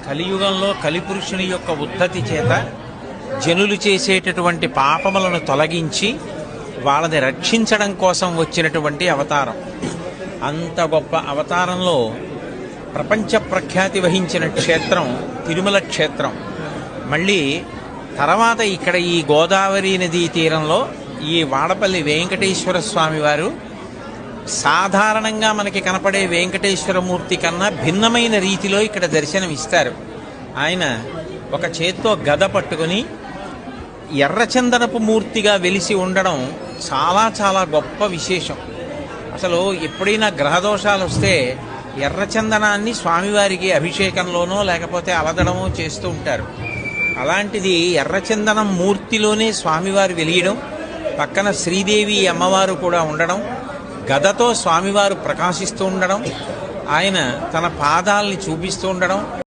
కలియుగంలో కలిపురుషుని యొక్క ఉద్ధతి చేత జనులు చేసేటటువంటి పాపములను తొలగించి వాళ్ళని రక్షించడం కోసం వచ్చినటువంటి అవతారం. అంత గొప్ప అవతారంలో ప్రపంచ ప్రఖ్యాతి వహించిన క్షేత్రం తిరుమల క్షేత్రం. మళ్ళీ తర్వాత ఇక్కడ ఈ గోదావరి నదీ తీరంలో ఈ వాడపల్లి వెంకటేశ్వర స్వామి వారు సాధారణంగా మనకి కనపడే వెంకటేశ్వరమూర్తి కన్నా భిన్నమైన రీతిలో ఇక్కడ దర్శనం ఇస్తారు. ఆయన ఒక చేత్తో గద పట్టుకుని ఎర్రచందనపు మూర్తిగా వెలిసి ఉండడం చాలా చాలా గొప్ప విశేషం. అసలు ఎప్పుడైనా గ్రహదోషాలు వస్తే ఎర్రచందనాన్ని స్వామివారికి అభిషేకంలోనో లేకపోతే అలదడమో చేస్తూ ఉంటారు. అలాంటిది ఎర్రచందనం మూర్తిలోనే స్వామివారు వెలియడం, పక్కన శ్రీదేవి అమ్మవారు కూడా ఉండడం, గదతో స్వామివారు ప్రకాశిస్తూ ఉండడం, ఆయన తన పాదాలని చూపిస్తూ ఉండడం,